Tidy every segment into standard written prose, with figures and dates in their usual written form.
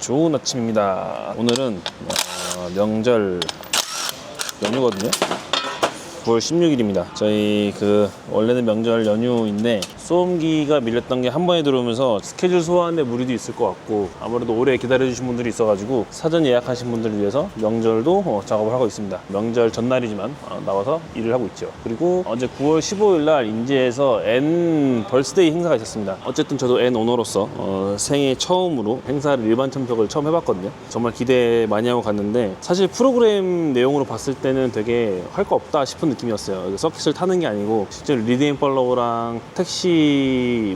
좋은 아침입니다. 오늘은 명절 연휴거든요. 9월 16일입니다. 저희 원래는 명절 연휴인데 소음기가 밀렸던 게 한 번에 들어오면서 스케줄 소화하는데 무리도 있을 것 같고, 아무래도 오래 기다려주신 분들이 있어가지고 사전 예약하신 분들을 위해서 명절도 작업을 하고 있습니다. 명절 전날이지만 나와서 일을 하고 있죠. 그리고 어제 9월 15일 날 인제에서 N 벌스데이 행사가 있었습니다. 어쨌든 저도 N 오너로서 생애 처음으로 행사를 일반 참석을 처음 해봤거든요. 정말 기대 많이 하고 갔는데, 사실 프로그램 내용으로 봤을 때는 되게 할 거 없다 싶은 느낌이었어요. 서킷을 타는 게 아니고 실제로 리드 앤 팔로우랑 택시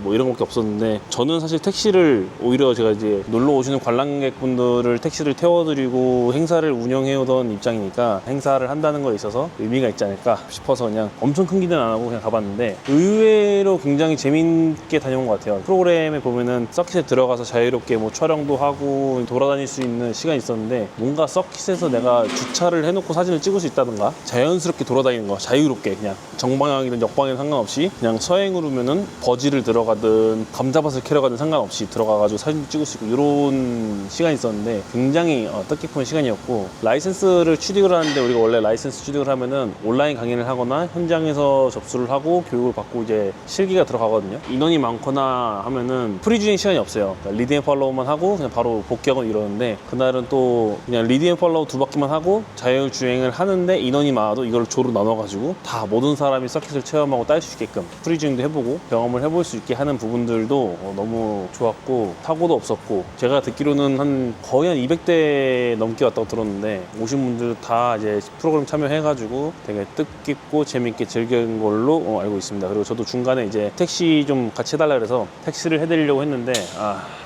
뭐 이런 것밖에 없었는데, 저는 사실 택시를 오히려 제가 이제 놀러 오시는 관람객분들을 택시를 태워드리고 행사를 운영해오던 입장이니까 행사를 한다는 거에 있어서 의미가 있지 않을까 싶어서 그냥 엄청 큰 기대는 안 하고 그냥 가봤는데, 의외로 굉장히 재밌게 다녀온 것 같아요. 프로그램에 보면은 서킷에 들어가서 자유롭게 뭐 촬영도 하고 돌아다닐 수 있는 시간이 있었는데, 뭔가 서킷에서 내가 주차를 해놓고 사진을 찍을 수 있다든가 자연스럽게 돌아다니는 거, 자유롭게 그냥 정방향이든 역방향 상관없이 그냥 서행으로면은 버지를 들어가든 감자밭을 캐러 가든 상관없이 들어가가지고 사진 찍을 수 있고, 이런 시간이 있었는데 굉장히 뜻깊은 시간이었고, 라이센스를 취득을 하는데, 우리가 원래 라이센스 취득을 하면은 온라인 강의를 하거나 현장에서 접수를 하고 교육을 받고 이제 실기가 들어가거든요. 인원이 많거나 하면은 프리주행 시간이 없어요. 그러니까 리드 앤 팔로우만 하고 그냥 바로 복귀하고 이러는데, 그날은 또 그냥 리드 앤 팔로우 2바퀴만 하고 자율주행을 하는데, 인원이 많아도 이걸 조로 나눠가지고 다 모든 사람이 서킷을 체험하고 딸 수 있게끔 프리주행도 해보고 경험을 해볼 수 있게 하는 부분들도 너무 좋았고, 사고도 없었고, 제가 듣기로는 거의 한 200대 넘게 왔다고 들었는데, 오신 분들 다 이제 프로그램 참여해가지고 되게 뜻깊고 재밌게 즐긴 걸로 알고 있습니다. 그리고 저도 중간에 이제 택시 좀 같이 해달라 그래서 택시를 해드리려고 했는데,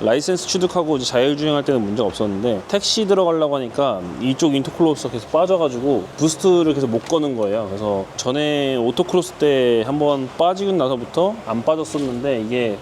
라이센스 취득하고 이제 자율주행할 때는 문제가 없었는데, 택시 들어가려고 하니까 이쪽 인터쿨러스가 계속 빠져가지고 부스트를 계속 못 거는 거예요. 그래서 전에 오토크로스 때 한번 빠지고 나서부터 안 빠졌었는데, 이게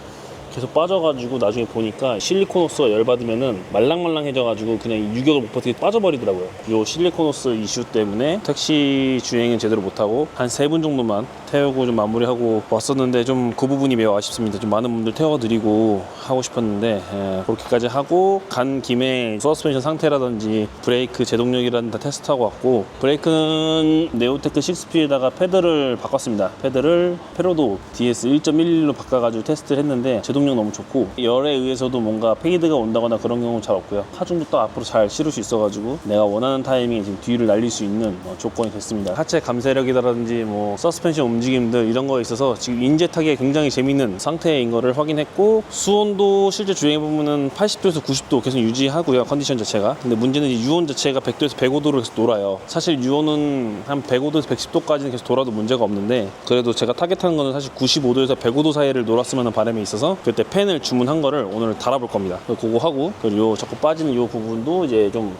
계속 빠져가지고 나중에 보니까 실리콘호스가 열받으면은 말랑말랑해져가지고 그냥 유격을 못 버티게 빠져버리더라고요. 요 실리콘호스 이슈 때문에 택시 주행은 제대로 못하고 한 3분 정도만 태우고 좀 마무리하고 왔었는데, 좀 그 부분이 매우 아쉽습니다. 좀 많은 분들 태워드리고 하고 싶었는데, 그렇게까지 하고 간 김에 서스펜션 상태라든지 브레이크 제동력이라든지 다 테스트하고 왔고, 브레이크는 네오테크 6P에다가 패드를 바꿨습니다. 패드를 페로도 DS 1.11로 바꿔가지고 테스트를 했는데 제동력 너무 좋고, 열에 의해서도 뭔가 페이드가 온다거나 그런 경우는 잘 없고요. 하중도 또 앞으로 잘 실을 수 있어가지고 내가 원하는 타이밍에 지금 뒤를 날릴 수 있는 조건이 됐습니다. 하체 감쇄력이라든지 뭐 서스펜션 움직임들 이런 거에 있어서 지금 인제 타기에 굉장히 재밌는 상태인 거를 확인했고, 수온도 실제 주행해보면은 80도에서 90도 계속 유지하고요, 컨디션 자체가. 근데 문제는 이 유온 자체가 100도에서 105도로 계속 놀아요. 사실 유온은 한 105도에서 110도까지는 계속 돌아도 문제가 없는데, 그래도 제가 타겟하는 거는 사실 95도에서 105도 사이를 놀았으면 하는 바람이 있어서 그때 팬을 주문한 거를 오늘 달아볼 겁니다. 그거 하고, 그리고 요 자꾸 빠지는 요 부분도 이제 좀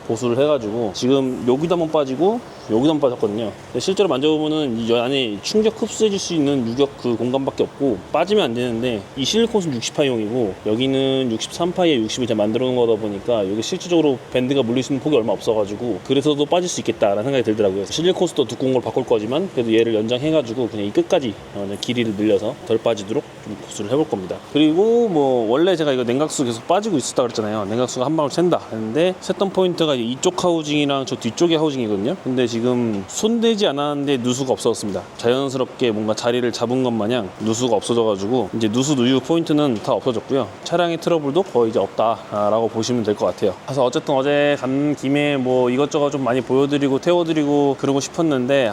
보수를 해가지고, 지금 여기도 한번 빠지고 여기도 한번 빠졌거든요. 근데 실제로 만져보면은 이 안에 충격 흡수해줄 수 있는 유격 그 공간밖에 없고 빠지면 안 되는데, 이 실리콘은 60파이용이고 여기는 63파이에 60을 제가 만들어 놓은 거다 보니까 여기 실질적으로 밴드가 물릴 수 있는 폭이 얼마 없어가지고 그래서도 빠질 수 있겠다라는 생각이 들더라고요. 실리콘도 두꺼운 걸 바꿀 거지만 그래도 얘를 연장해가지고 그냥 이 끝까지 길이를 늘려서 덜 빠지도록 좀 보수를 해볼 겁니다. 그리고 뭐 원래 제가 이거 냉각수 계속 빠지고 있었다 그랬잖아요. 냉각수가 한 방울 샜다 했는데, 샜던 포인트가 이쪽 하우징이랑 저 뒤쪽의 하우징이거든요. 근데 지금 손대지 않았는데 누수가 없어졌습니다. 자연스럽게 뭔가 자리를 잡은 것 마냥 누수가 없어져가지고 이제 누수 누유 포인트는 다 없어졌고요. 차량의 트러블도 거의 이제 없다라고 보시면 될 것 같아요. 그래서 어쨌든 어제 간 김에 뭐 이것저것 좀 많이 보여드리고 태워드리고 그러고 싶었는데,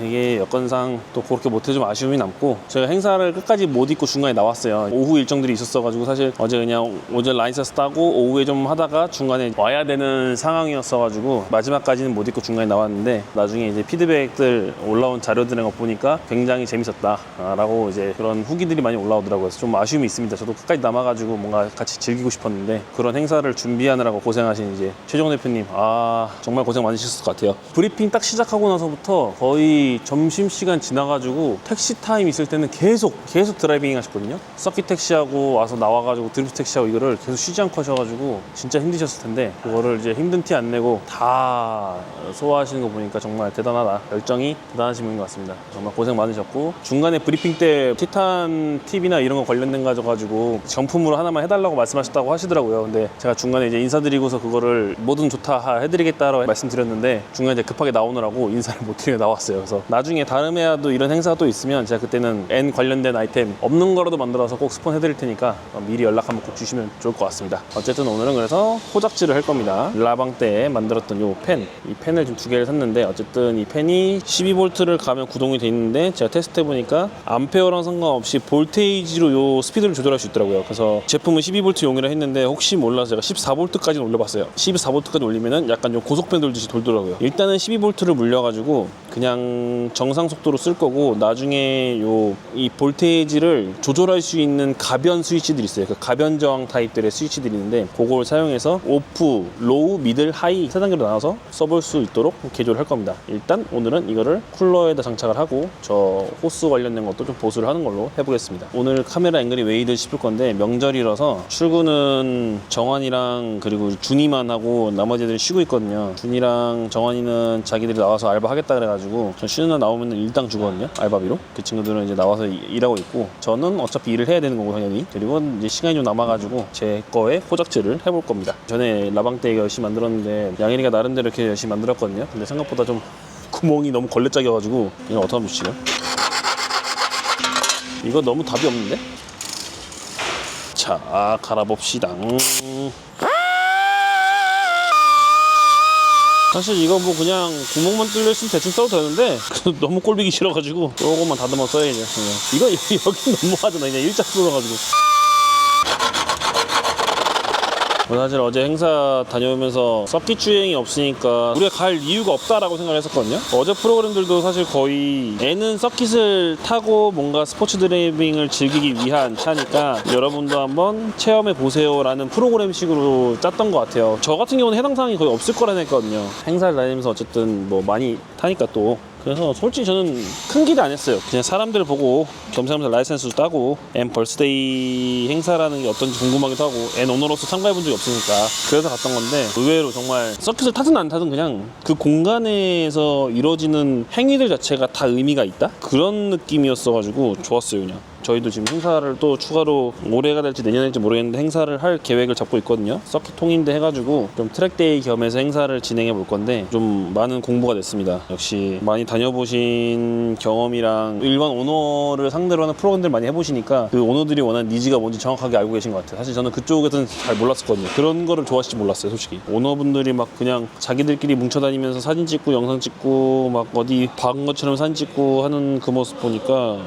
이게 여건상 또 그렇게 못해 좀 아쉬움이 남고, 제가 행사를 끝까지 못 입고 중간에 나왔어요. 오후 일정들이 있었어가지고 사실 어제 그냥 오전 라이센스 따고 오후에 좀 하다가 중간에 와야 되는 상황이었어가지고 마지막까지는 못 입고 중간에 나왔는데, 나중에 이제 피드백들 올라온 자료들을 보니까 굉장히 재밌었다 라고 이제 그런 후기들이 많이 올라오더라고요. 그래서 좀 아쉬움이 있습니다. 저도 끝까지 남아가지고 뭔가 같이 즐기고 싶었는데, 그런 행사를 준비하느라고 고생하신 이제 최종 대표님, 정말 고생 많으셨을 것 같아요. 브리핑 딱 시작하고 나서부터 거의 점심시간 지나가지고 택시 타임 있을 때는 계속 드라이빙 하셨거든요. 서킷 택시하고 와서 나와가지고 드리프트 택시하고 이거를 계속 쉬지 않고 하셔가지고 진짜 힘드셨을 텐데, 그거를 이제 힘든 티 안 내고 다 소화하시는 거 보니까 보니까 정말 대단하다. 열정이 대단하신 분인 것 같습니다. 정말 고생 많으셨고, 중간에 브리핑 때 티탄 팁이나 이런 거 관련된 거 가지고 정품으로 하나만 해달라고 말씀하셨다고 하시더라고요. 근데 제가 중간에 이제 인사드리고서 그거를 뭐든 좋다 해드리겠다라고 말씀드렸는데, 중간에 이제 급하게 나오느라고 인사를 못 드리고 나왔어요. 그래서 나중에 다른 해야도 이런 행사가 또 있으면 제가 그때는 N 관련된 아이템 없는 거라도 만들어서 꼭 스폰 해드릴 테니까 미리 연락 한번 꼭 주시면 좋을 것 같습니다. 어쨌든 오늘은 그래서 포작질을 할 겁니다. 라방 때 만들었던 요 펜, 이 펜을 지금 2개를 샀는데, 어쨌든 이 펜이 12V를 가면 구동이 돼 있는데, 제가 테스트 해보니까 암페어랑 상관없이 볼테이지로 요 스피드를 조절할 수 있더라고요. 그래서 제품은 12V 용이라 했는데 혹시 몰라서 제가 14V까지 올려봤어요. 14V까지 올리면은 약간 요 고속펜 돌듯이 돌더라고요. 일단은 12V를 물려가지고 그냥 정상 속도로 쓸 거고, 나중에 요 이 볼테이지를 조절할 수 있는 가변 스위치들이 있어요. 그 가변 저항 타입들의 스위치들이 있는데, 그걸 사용해서 오프, 로우, 미들, 하이 3단계로 나눠서 써볼 수 있도록 개조를 할 겁니다. 일단 오늘은 이거를 쿨러에다 장착을 하고, 저 호스 관련된 것도 좀 보수를 하는 걸로 해보겠습니다. 오늘 카메라 앵글이 왜 이래 싶을 건데, 명절이라서 출근은 정환이랑 그리고 준이만 하고 나머지들이 쉬고 있거든요. 준이랑 정환이는 자기들이 나와서 알바 하겠다 그래가지고, 전 쉬는 날 나오면 일당 주거든요, 알바비로. 그 친구들은 이제 나와서 일하고 있고, 저는 어차피 일을 해야 되는 거고 당연히. 그리고 이제 시간이 좀 남아가지고 제 거에 포작질을 해볼 겁니다. 전에 라방 때 열심히 만들었는데 양일이가 나름대로 이렇게 열심히 만들었거든요. 근데 생각보다 좀 구멍이 너무 걸레짝이어가지고, 이건 어떻게 하면 좋지요? 이거 너무 답이 없는데? 자, 갈아봅시다. 사실 이거 뭐 그냥 구멍만 뚫려있으면 대충 써도 되는데 너무 꼴보기 싫어가지고 요것만 다듬어 써야죠. 이거 여기 넘어가잖아. 그냥 일자 뚫어가지고. 사실 어제 행사 다녀오면서 서킷 주행이 없으니까 우리가 갈 이유가 없다라고 생각을 했었거든요. 어제 프로그램들도 사실 거의 N은 서킷을 타고 뭔가 스포츠 드라이빙을 즐기기 위한 차니까 여러분도 한번 체험해 보세요라는 프로그램식으로 짰던 것 같아요. 저 같은 경우는 해당 사항이 거의 없을 거라 했거든요. 행사를 다니면서 어쨌든 뭐 많이 타니까 또. 그래서 솔직히 저는 큰 기대 안 했어요. 그냥 사람들 보고 겸사겸사 라이센스도 따고, N 벌스데이 행사라는 게 어떤지 궁금하기도 하고, N 오너로서 참가해 본 적이 없으니까 그래서 갔던 건데, 의외로 정말 서킷을 타든 안 타든 그냥 그 공간에서 이루어지는 행위들 자체가 다 의미가 있다? 그런 느낌이었어가지고 좋았어요. 그냥 저희도 지금 행사를 또 추가로 올해가 될지 내년에 될지 모르겠는데 행사를 할 계획을 잡고 있거든요. 서킷 통인대 해가지고 좀 트랙데이 겸해서 행사를 진행해 볼 건데, 좀 많은 공부가 됐습니다. 역시 많이 다녀보신 경험이랑 일반 오너를 상대로 하는 프로그램들 많이 해보시니까 그 오너들이 원하는 니즈가 뭔지 정확하게 알고 계신 것 같아요. 사실 저는 그쪽에서는 잘 몰랐었거든요. 그런 거를 좋아하실지 몰랐어요, 솔직히. 오너분들이 막 그냥 자기들끼리 뭉쳐다니면서 사진 찍고 영상 찍고 막 어디 박은 것처럼 사진 찍고 하는 그 모습 보니까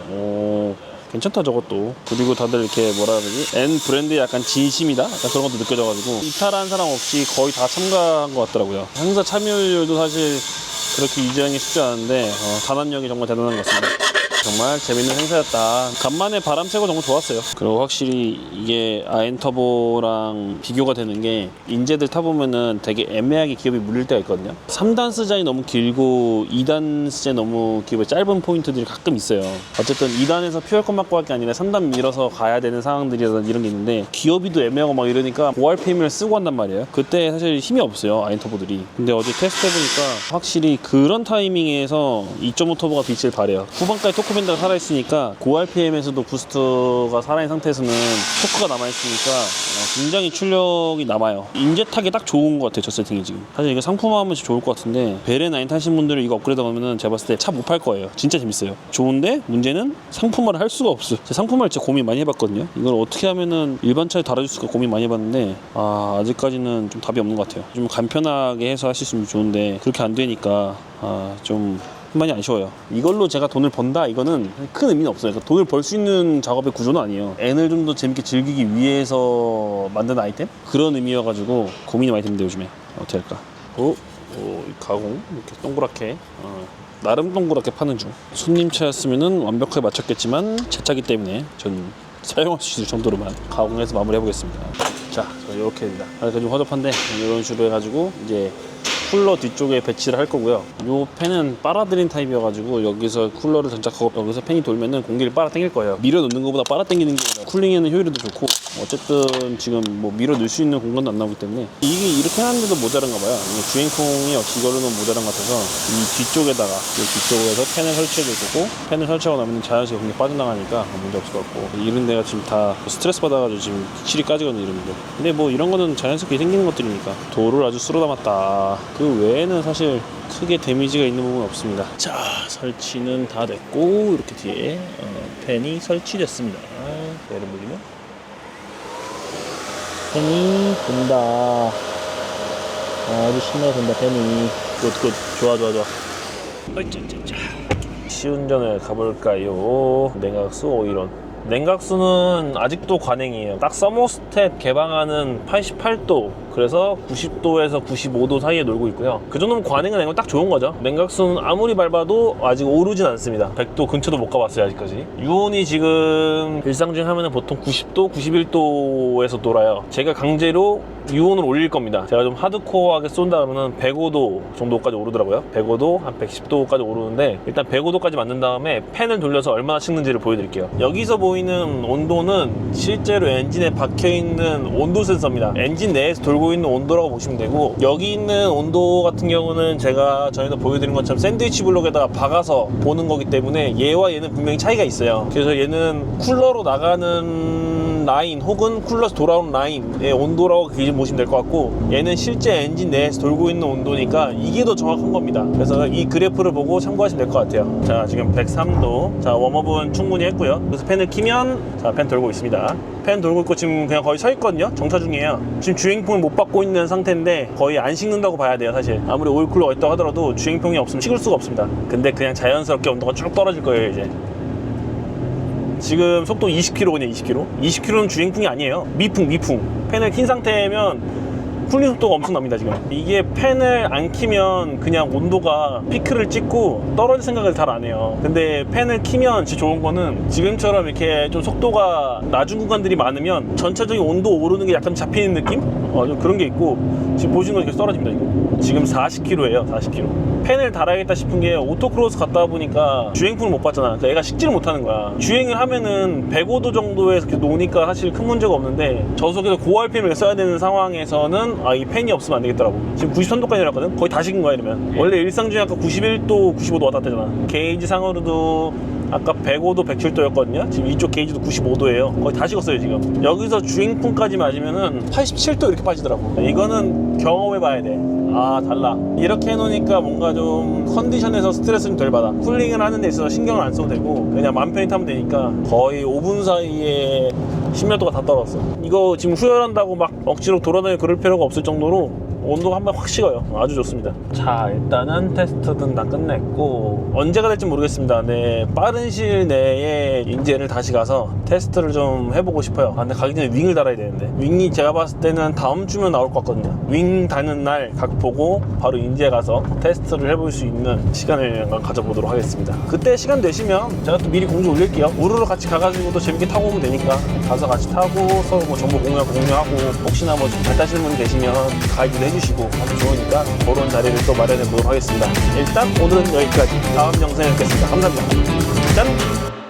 괜찮다 저것도. 그리고 다들 이렇게 뭐라 해야 되지? N 브랜드에 약간 진심이다? 약간 그런 것도 느껴져가지고 이탈한 사람 없이 거의 다 참가한 것 같더라고요. 행사 참여율도 사실 그렇게 유지하기 쉽지 않은데 단합력이 정말 대단한 것 같습니다. 정말 재밌는 행사였다. 간만에 바람 쐬고 너무 좋았어요. 그리고 확실히 이게 아엔터보랑 비교가 되는 게, 인재들 타보면은 되게 애매하게 기업이 물릴 때가 있거든요. 3단 스잔이 너무 길고 2단 스잔이 너무 기업이 짧은 포인트들이 가끔 있어요. 어쨌든 2단에서 퓨얼 컷 맞고 할 게 아니라 3단 밀어서 가야 되는 상황들이라든지 이런 게 있는데, 기업이도 애매하고 막 이러니까 ORPM을 쓰고 한단 말이에요. 그때 사실 힘이 없어요, 아엔터보들이. 근데 어제 테스트 해보니까 확실히 그런 타이밍에서 2.5 터보가 빛을 발해요. 후반까지 토크밴드가 살아있으니까 고RPM에서도 부스트가 살아있는 상태에서는 토크가 남아있으니까 굉장히 출력이 남아요. 인제 타기 딱 좋은 것 같아요, 저 세팅이 지금. 사실 이거 상품화하면 좋을 것 같은데, 베레 9 타신 분들은 이거 업그레이드 하면은 제가 봤을 때 차 못 팔 거예요. 진짜 재밌어요. 좋은데 문제는 상품화를 할 수가 없어. 제가 상품화를 진짜 고민 많이 해봤거든요. 이걸 어떻게 하면은 일반 차에 달아줄 수가 고민 많이 해봤는데, 아직까지는 좀 답이 없는 것 같아요. 좀 간편하게 해서 할 수 있으면 좋은데 그렇게 안 되니까 좀 많이 아쉬워요. 이걸로 제가 돈을 번다, 이거는 큰 의미는 없어요. 그러니까 돈을 벌 수 있는 작업의 구조는 아니에요. N을 좀 더 재밌게 즐기기 위해서 만든 아이템? 그런 의미여가지고 고민이 많이 됩니다, 요즘에. 어떻게 할까? 이 가공 이렇게 동그랗게 나름 동그랗게 파는 중. 손님 차였으면은 완벽하게 맞췄겠지만 제 차기 때문에 전 사용할 수 있을 정도로만 가공해서 마무리해 보겠습니다. 자, 이렇게 됩니다. 그러니까 좀 허접한데 이런 식으로 해가지고 이제 쿨러 뒤쪽에 배치를 할 거고요. 이 팬은 빨아들인 타입이어가지고 여기서 쿨러를 장착하고 여기서 팬이 돌면은 공기를 빨아 당길 거예요. 밀어 넣는 것보다 빨아 당기는 게 쿨링에는 효율도 좋고, 어쨌든 지금 뭐 밀어 넣을 수 있는 공간도 안 나오기 때문에 이게 이렇게 하는데도 모자란가 봐요. 주행풍이 역시 이걸로는 모자란 것 같아서 이 뒤쪽에다가 이 뒤쪽에서 팬을 설치해 줄 거고, 팬을 설치하고 나면 자연스럽게 공기 빠져나가니까 문제 없을 것 같고, 이런 데가 지금 다 스트레스 받아가지고 지금 실이 까지거든요, 이런데. 근데 뭐 이런 거는 자연스럽게 생기는 것들이니까 돌을 아주 쓸어 담았다. 그 외에는 사실 크게 데미지가 있는 부분은 없습니다. 자, 설치는 다 됐고 이렇게 뒤에 팬이 설치됐습니다. 얘를 물리면 팬이 돈다. 아주 신나게 돈다. 팬이 굿 좋아. 어쩌쩌쩌. 시운전을 가볼까요? 냉각수 오일원. 냉각수는 아직도 관행이에요. 딱 서모스탯 개방하는 88도, 그래서 90도에서 95도 사이에 놀고 있고요. 그 정도면 관행은 아니고 딱 좋은 거죠. 냉각수는 아무리 밟아도 아직 오르진 않습니다. 100도 근처도 못 가봤어요, 아직까지. 유온이 지금 일상주행 하면 보통 90도, 91도에서 놀아요. 제가 강제로 유온을 올릴 겁니다. 제가 좀 하드코어하게 쏜다 그러면 105도 정도까지 오르더라고요. 105도, 한 110도까지 오르는데, 일단 105도까지 만든 다음에 팬을 돌려서 얼마나 식는지를 보여드릴게요. 여기서 보이는 온도는 실제로 엔진에 박혀있는 온도 센서입니다. 엔진 내에서 돌고 있는 온도라고 보시면 되고, 여기 있는 온도 같은 경우는 제가 전에도 보여드린 것처럼 샌드위치 블록에다가 박아서 보는 거기 때문에 얘와 얘는 분명히 차이가 있어요. 그래서 얘는 쿨러로 나가는 라인 혹은 쿨러에서 돌아오는 라인의 온도라고 기준 보시면 될 것 같고, 얘는 실제 엔진 내에서 돌고 있는 온도니까 이게 더 정확한 겁니다. 그래서 이 그래프를 보고 참고하시면 될 것 같아요. 자, 지금 103도. 자, 웜업은 충분히 했고요. 그래서 팬을 키면, 자, 팬 돌고 있습니다. 팬 돌고 있고 지금 그냥 거의 서 있거든요. 정차 중이에요. 지금 주행풍을 못 받고 있는 상태인데 거의 안 식는다고 봐야 돼요, 사실. 아무리 오일 쿨러가 있다고 하더라도 주행풍이 없으면 식을 수가 없습니다. 근데 그냥 자연스럽게 온도가 쭉 떨어질 거예요, 이제. 지금 속도 20km거든요, 20km. 20km는 주행풍이 아니에요. 미풍. 팬을 킨 상태면 쿨링 속도가 엄청납니다, 지금. 이게 팬을 안 키면 그냥 온도가 피크를 찍고 떨어질 생각을 잘 안 해요. 근데 팬을 키면 진짜 좋은 거는 지금처럼 이렇게 좀 속도가 낮은 구간들이 많으면 전체적인 온도 오르는 게 약간 잡히는 느낌? 좀 그런 게 있고, 지금 보시는 거 이렇게 떨어집니다, 이거. 지금 40km예요, 40km. 팬을 달아야겠다 싶은 게 오토크로스 갔다 보니까 주행풍을 못 받잖아. 그러니까 얘가 식지를 못하는 거야. 주행을 하면은 105도 정도에서 이렇게 노니까 사실 큰 문제가 없는데, 저속에서 고RPM을 써야 되는 상황에서는 이 팬이 없으면 안 되겠더라고. 지금 93도까지 내렸거든? 거의 다 식은 거야, 이러면. 원래 일상주행 아까 91도, 95도 왔다 갔다 했잖아. 게이지 상으로도 아까 105도, 107도였거든요. 지금 이쪽 게이지도 95도예요. 거의 다 식었어요, 지금. 여기서 주행풍까지 맞으면은 87도 이렇게 빠지더라고. 이거는 경험해봐야 돼. 달라. 이렇게 해놓으니까 뭔가 좀 컨디션에서 스트레스 좀 덜 받아. 쿨링을 하는 데 있어서 신경을 안 써도 되고, 그냥 맘 편히 타면 되니까 거의 5분 사이에 10몇 도가 다 떨어졌어. 이거 지금 후열한다고 막 억지로 돌아다니고 그럴 필요가 없을 정도로 온도가 한 번 확 식어요. 아주 좋습니다. 자, 일단은 테스트는 다 끝냈고, 언제가 될지 모르겠습니다. 네, 빠른 시일 내에 인제를 다시 가서 테스트를 좀 해보고 싶어요. 근데 가기 전에 윙을 달아야 되는데, 윙이 제가 봤을 때는 다음 주면 나올 것 같거든요. 윙 다는 날 각 보고 바로 인제 가서 테스트를 해볼 수 있는 시간을 가져보도록 하겠습니다. 그때 시간 되시면 제가 또 미리 공지 올릴게요. 우르르 같이 가가지고 또 재밌게 타고 오면 되니까, 가서 같이 타고 서로 뭐 정보 공유하고, 혹시나 뭐 잘 타시는 분 계시면 가이드도 해주시고 하면 좋으니까 그런 자리를 또 마련해 보도록 하겠습니다. 일단 오늘은 여기까지. 다음 영상에 뵙겠습니다. 감사합니다. 짠!